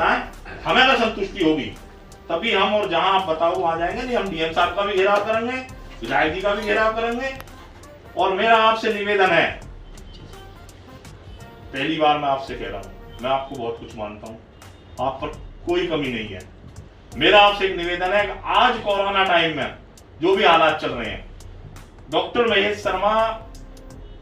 हमें अगर संतुष्टि होगी तभी हम, और जहां आप बताओ आ जाएंगे। नहीं, हम डीएम साहब का भी घेराव करेंगे, विधायक जी का भी घेराव करेंगे। और मेरा आपसे निवेदन है, पहली बार मैं आपसे कह रहा हूं, मैं आपको बहुत कुछ मानता हूं, आप पर कोई कमी नहीं है। मेरा आपसे एक निवेदन है कि आज कोरोना टाइम में जो भी हालात चल रहे हैं, डॉक्टर महेश शर्मा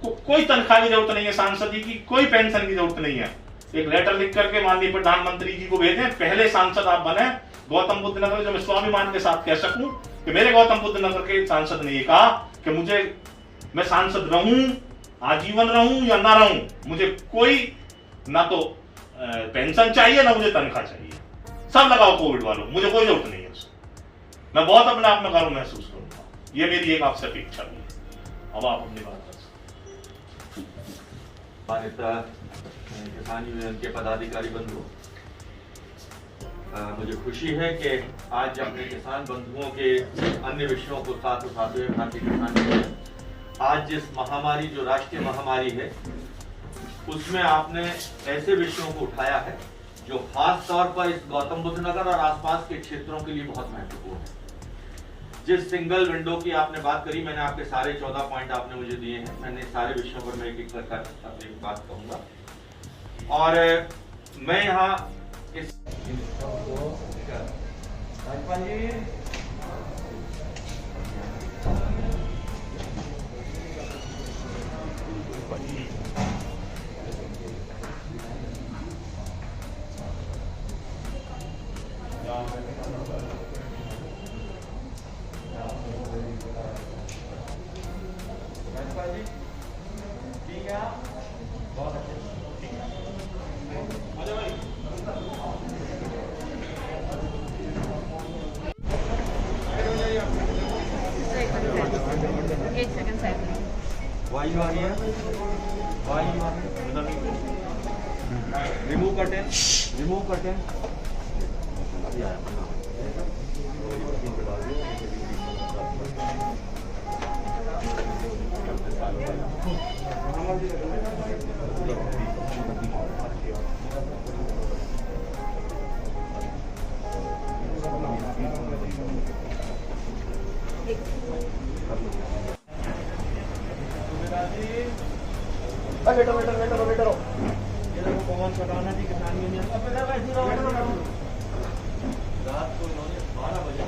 को कोई तनख्वाह की जरूरत नहीं है, सांसद जी की कोई पेंशन की जरूरत नहीं है। एक लेटर लिख करके माननीय प्रधानमंत्री जी को भेजें, पहले सांसद आप बने गौतम बुद्ध नगर, जो मैं स्वाभिमान के साथ कह सकूं कि मेरे गौतम बुद्ध नगर के सांसद ने ये कहा कि मैं सांसद रहूं, आजीवन रहूं या ना रहूं, मुझे कोई ना तो पेंशन चाहिए ना मुझे तनख्वाह चाहिए, सब लगाओ कोविड वालों, मुझे कोई जरूरत नहीं है उसकी। मैं बहुत अपने आप में गर्व महसूस करूंगा, ये मेरी एक आपसे अपेक्षा भी है। अब आप अपनी बात कर सकते। किसान यूनियन के पदाधिकारी बंधु, मुझे खुशी है कि आज अपने किसान बंधुओं के अन्य विषयों को साथ उठाते हुए भारतीय किसान यूनियन आज जिस महामारी, जो राष्ट्रीय महामारी है, उसमें आपने ऐसे विषयों को उठाया है जो खास तौर पर इस गौतम बुद्ध नगर और आसपास के क्षेत्रों के लिए बहुत महत्वपूर्ण है। जिस सिंगल विंडो की आपने बात करी, मैंने आपके सारे 14 पॉइंट आपने मुझे दिए हैं, मैंने सारे विषयों पर मैं एक कर अपनी बात कहूंगा। और मैं यहाँ इस वायु आ रही है, वायु आ रही है, रिमूव कर्टेन, रिमूव कर्टेन। बेटा ये देखो पवन खटाना जी किसान यूनियन रात को इन्होंने 12 बजे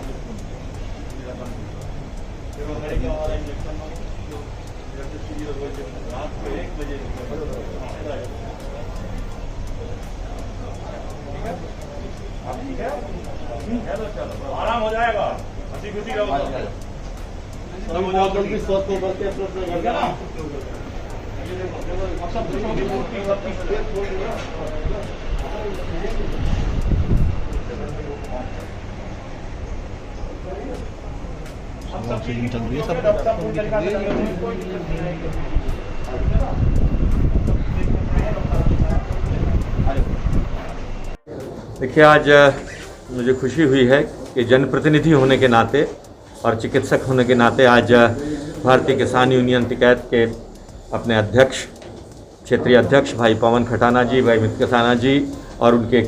रात को 1 बजे ठीक है तो चलो आराम हो जाएगा, हंसी खुशी रहो ना। देखिए, आज मुझे खुशी हुई है कि जनप्रतिनिधि होने के नाते और चिकित्सक होने के नाते आज भारतीय किसान यूनियन टिकैत के अपने अध्यक्ष, क्षेत्रीय अध्यक्ष भाई पवन खटाना जी, भाई मित कसाना जी और उनके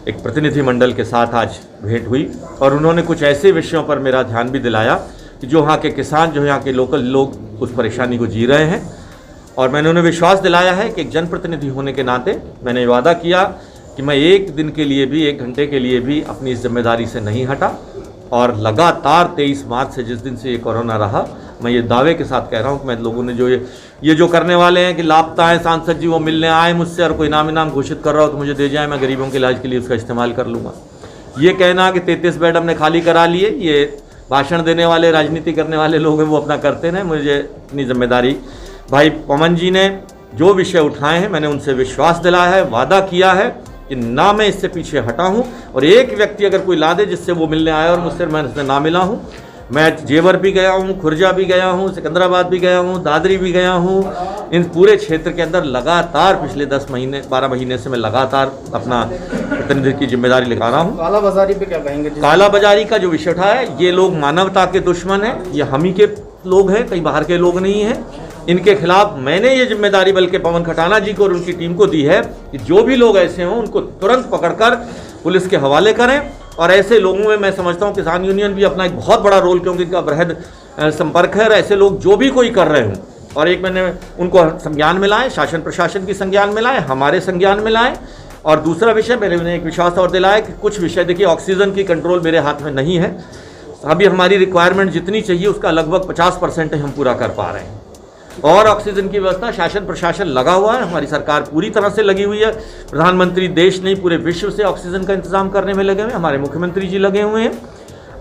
एक प्रतिनिधि मंडल के साथ आज भेंट हुई और उन्होंने कुछ ऐसे विषयों पर मेरा ध्यान भी दिलाया कि जो यहाँ के किसान, जो यहाँ के लोकल लोग उस परेशानी को जी रहे हैं। और मैंने उन्हें विश्वास दिलाया है कि एक जनप्रतिनिधि होने के नाते मैंने वादा किया कि मैं एक दिन के लिए भी, 1 घंटे के लिए भी अपनी इस जिम्मेदारी से नहीं हटा। और लगातार 23 मार्च से, जिस दिन से ये कोरोना रहा, मैं ये दावे के साथ कह रहा हूँ कि मैं लोगों ने जो ये जो करने वाले हैं कि लापता है सांसद जी, वो मिलने आए मुझसे और कोई इनाम घोषित कर रहा हो तो मुझे दे जाए, मैं गरीबों के इलाज के लिए उसका इस्तेमाल कर लूँगा। ये कहना कि 33 बेड हमने खाली करा लिए, ये भाषण देने वाले, राजनीति करने वाले लोग हैं, वो अपना करते हैं। मुझे अपनी जिम्मेदारी, भाई पवन जी ने जो विषय उठाए हैं, मैंने उनसे विश्वास दिलाया है, वादा किया है कि ना मैं इससे पीछे हटा हूँ। और एक व्यक्ति अगर कोई ला दे जिससे वो मिलने आया और मुझसे मैं इसमें ना मिला हूँ, मैं जेवर भी गया हूँ, खुर्जा भी गया हूँ, सिकंदराबाद भी गया हूँ, दादरी भी गया हूँ, इन पूरे क्षेत्र के अंदर लगातार पिछले 12 महीने से मैं लगातार अपना प्रतिनिधि की जिम्मेदारी निभा रहा हूँ। कालाबाजारी पे क्या कहेंगे? कालाबाजारी का जो विषय उठाया है, ये लोग मानवता के दुश्मन हैं, ये हम ही के लोग हैं, कहीं बाहर के लोग नहीं हैं। इनके खिलाफ मैंने ये जिम्मेदारी बल्कि पवन खटाना जी को और उनकी टीम को दी है कि जो भी लोग ऐसे हों उनको तुरंत पकड़कर पुलिस के हवाले करें। और ऐसे लोगों में मैं समझता हूँ किसान यूनियन भी अपना एक बहुत बड़ा रोल, क्योंकि इनका बृहद संपर्क है। और ऐसे लोग जो भी कोई कर रहे हों, और एक मैंने उनको संज्ञान में लाएं, शासन प्रशासन की संज्ञान में लाएं, हमारे संज्ञान में लाएं। और दूसरा विषय मैंने एक विश्वास और दिलाया कि कुछ विषय, देखिए ऑक्सीजन की कंट्रोल मेरे हाथ में नहीं है, अभी हमारी रिक्वायरमेंट जितनी चाहिए उसका लगभग 50% हम पूरा कर पा रहे हैं। और ऑक्सीजन की व्यवस्था शासन प्रशासन लगा हुआ है, हमारी सरकार पूरी तरह से लगी हुई है। प्रधानमंत्री देश नहीं पूरे विश्व से ऑक्सीजन का इंतजाम करने में लगे हुए हैं, हमारे मुख्यमंत्री जी लगे हुए हैं।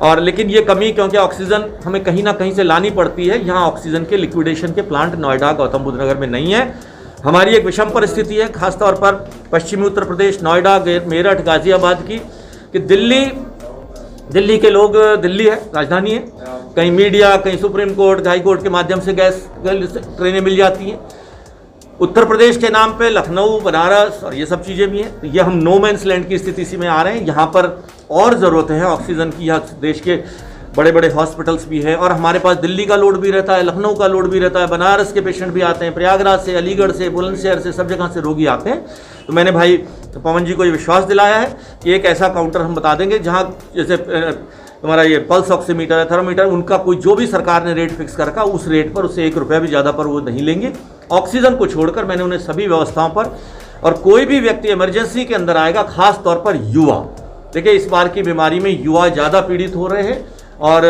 और लेकिन ये कमी, क्योंकि ऑक्सीजन हमें कहीं ना कहीं से लानी पड़ती है, यहाँ ऑक्सीजन के लिक्विडेशन के प्लांट नोएडा गौतम बुद्ध नगर में नहीं है। हमारी एक विषम परिस्थिति है, खासतौर पर पश्चिमी उत्तर प्रदेश, नोएडा, मेरठ, गाजियाबाद की, कि दिल्ली के लोग, दिल्ली है राजधानी है, कहीं मीडिया, कहीं सुप्रीम कोर्ट, हाई कोर्ट के माध्यम से गैस ट्रेनें मिल जाती हैं। उत्तर प्रदेश के नाम पे लखनऊ, बनारस और ये सब चीज़ें भी हैं। तो ये हम नो मैंस लैंड की स्थिति में आ रहे हैं। यहाँ पर और ज़रूरत है ऑक्सीजन की। यहाँ देश के बड़े बड़े हॉस्पिटल्स भी हैं, और हमारे पास दिल्ली का लोड भी रहता है, लखनऊ का लोड भी रहता है, बनारस के पेशेंट भी आते हैं, प्रयागराज से, अलीगढ़ से, बुलंदशहर से, सब जगह से रोगी आते हैं। तो मैंने भाई पवन जी को ये विश्वास दिलाया है कि एक ऐसा काउंटर हम बता देंगे जहाँ जैसे हमारा ये पल्स ऑक्सीमीटर है, थर्मोमीटर, उनका कोई जो भी सरकार ने रेट फिक्स कर रखा उस रेट पर, उससे 1 रुपया भी ज़्यादा पर वो नहीं लेंगे। ऑक्सीजन को छोड़कर मैंने उन्हें सभी व्यवस्थाओं पर, और कोई भी व्यक्ति इमरजेंसी के अंदर आएगा, खास तौर पर युवा, देखिए इस बार की बीमारी में युवा ज़्यादा पीड़ित हो रहे हैं और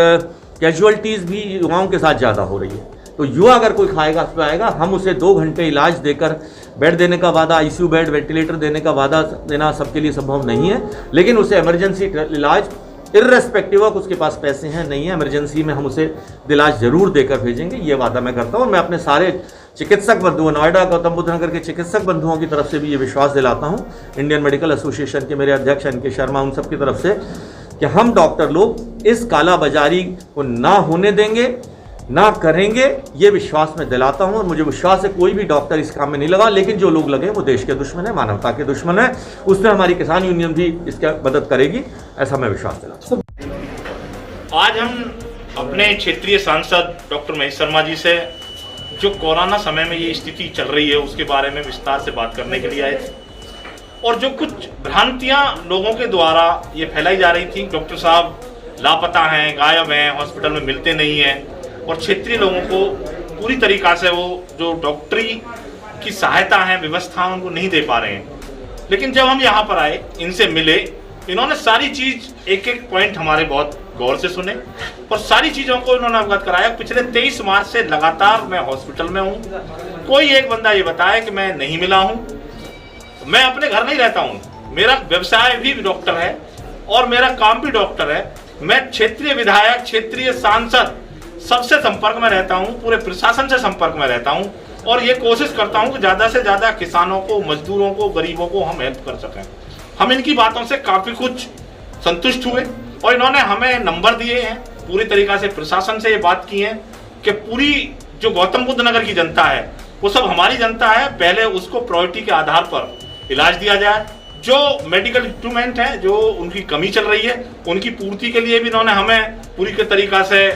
कैजुअल्टीज़ भी युवाओं के साथ ज़्यादा हो रही है। तो युवा अगर कोई खाएगा उसमें आएगा, हम उसे 2 घंटे इलाज देकर बेड देने का वादा, ICU बेड, वेंटिलेटर देने का वादा देना सबके लिए संभव नहीं है, लेकिन उसे इमरजेंसी इलाज इर्रेस्पेक्टिव ऑफ उसके पास पैसे हैं नहीं है, इमरजेंसी में हम उसे इलाज जरूर देकर भेजेंगे, ये वादा मैं करता हूँ। और मैं अपने सारे चिकित्सक बंधुओं, नोएडा गौतम बुद्ध नगर के चिकित्सक बंधुओं की तरफ से भी ये विश्वास दिलाता हूँ, इंडियन मेडिकल एसोसिएशन के मेरे अध्यक्ष NK शर्मा, उन सब की तरफ से, कि हम डॉक्टर लोग इस कालाबाजारी को ना होने देंगे, ना करेंगे, ये विश्वास मैं दिलाता हूं। और मुझे विश्वास है कोई भी डॉक्टर इस काम में नहीं लगा, लेकिन जो लोग लगे वो देश के दुश्मन है, मानवता के दुश्मन है। उसमें हमारी किसान यूनियन भी इसका मदद करेगी, ऐसा मैं विश्वास दिलाता हूं। आज हम अपने क्षेत्रीय सांसद डॉक्टर महेश शर्मा जी से जो कोरोना समय में ये स्थिति चल रही है उसके बारे में विस्तार से बात करने के लिए आए थे, और जो कुछ भ्रांतियां लोगों के द्वारा ये फैलाई जा रही थी, डॉक्टर साहब लापता हैं, गायब हैं, हॉस्पिटल में मिलते नहीं हैं, और क्षेत्रीय लोगों को पूरी तरीक़ा से वो जो डॉक्टरी की सहायता है, व्यवस्था उनको नहीं दे पा रहे हैं। लेकिन जब हम यहाँ पर आए, इनसे मिले, इन्होंने सारी चीज़, एक एक पॉइंट हमारे बहुत गौर से सुने और सारी चीज़ों को इन्होंने अवगत कराया। पिछले 23 मार्च से लगातार मैं हॉस्पिटल में हूँ, कोई एक बंदा ये बताया कि मैं नहीं मिला हूँ। मैं अपने घर नहीं रहता हूँ, मेरा व्यवसाय भी डॉक्टर है और मेरा काम भी डॉक्टर है। मैं क्षेत्रीय विधायक, क्षेत्रीय सांसद, सबसे संपर्क में रहता हूँ, पूरे प्रशासन से संपर्क में रहता हूँ, और ये कोशिश करता हूँ कि ज़्यादा से ज़्यादा किसानों को, मजदूरों को, गरीबों को हम हेल्प कर सकें। हम इनकी बातों से काफ़ी कुछ संतुष्ट हुए और इन्होंने हमें नंबर दिए हैं, पूरी तरीक़ा से प्रशासन से ये बात की है कि पूरी जो गौतम बुद्ध नगर की जनता है वो सब हमारी जनता है, पहले उसको प्रायोरिटी के आधार पर इलाज दिया जाए। जो मेडिकल इंस्ट्रूमेंट है, जो उनकी कमी चल रही है, उनकी पूर्ति के लिए भी इन्होंने हमें पूरी तरीक़ा से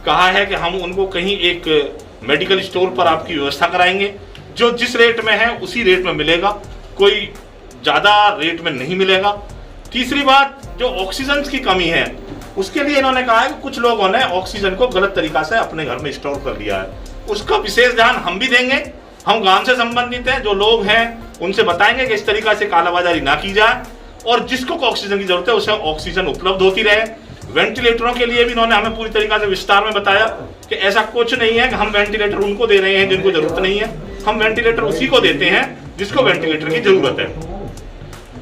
कहा है कि हम उनको कहीं एक मेडिकल स्टोर पर आपकी व्यवस्था कराएंगे, जो जिस रेट में है उसी रेट में मिलेगा, कोई ज़्यादा रेट में नहीं मिलेगा। तीसरी बात, जो ऑक्सीजन की कमी है उसके लिए इन्होंने कहा है कि कुछ लोगों ने ऑक्सीजन को गलत तरीका से अपने घर में स्टोर कर लिया है, उसका विशेष ध्यान हम भी देंगे। हम गांव से संबंधित हैं, जो लोग हैं उनसे बताएंगे कि इस तरीका से कालाबाजारी ना की जाए, और जिसको ऑक्सीजन की जरूरत है उसे ऑक्सीजन उपलब्ध होती रहे। वेंटिलेटरों के लिए भी इन्होंने हमें पूरी तरीके से विस्तार में बताया कि ऐसा कुछ नहीं है कि हम वेंटिलेटर उनको दे रहे हैं जिनको जरूरत नहीं है, हम वेंटिलेटर उसी को देते हैं जिसको वेंटिलेटर की जरूरत है।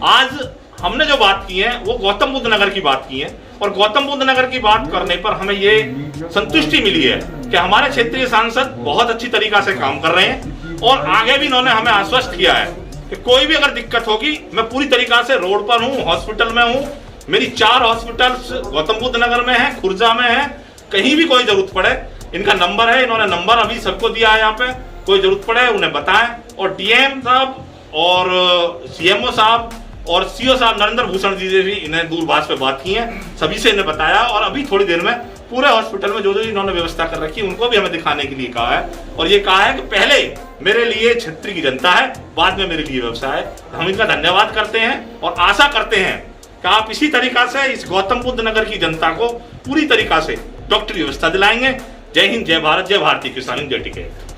आज हमने जो बात की है वो गौतम बुद्ध नगर की बात की है, और गौतम बुद्ध नगर की बात करने पर हमें ये संतुष्टि मिली है कि हमारे क्षेत्रीय सांसद बहुत अच्छी तरीका से काम कर रहे हैं, और आगे भी इन्होंने हमें आश्वस्त किया है कि कोई भी अगर दिक्कत होगी, मैं पूरी तरीका से रोड पर हूँ, हॉस्पिटल में हूँ। मेरी 4 हॉस्पिटल्स गौतम बुद्ध नगर में है, खुर्जा में है, कहीं भी कोई जरूरत पड़े इनका नंबर है, इन्होंने नंबर अभी सबको दिया है, यहाँ पे कोई जरूरत पड़े उन्हें बताएं। और DM साहब और CMO साहब और CO साहब नरेंद्र भूषण जी ने भी इन्हें दूरभाष पे बात की है, सभी से इन्हें बताया, और अभी थोड़ी देर में पूरे हॉस्पिटल में जो जो इन्होंने व्यवस्था कर रखी है उनको भी हमें दिखाने के लिए कहा है, और ये कहा है कि पहले मेरे लिए क्षेत्र की जनता है, बाद में मेरे लिए व्यवसाय है। हम इनका धन्यवाद करते हैं और आशा करते हैं कि आप इसी तरीका से इस गौतम बुद्ध नगर की जनता को पूरी तरीका से डॉक्टरी व्यवस्था दिलाएंगे। जय हिंद, जय भारत, जय भारतीय किसान, जय टिकैत।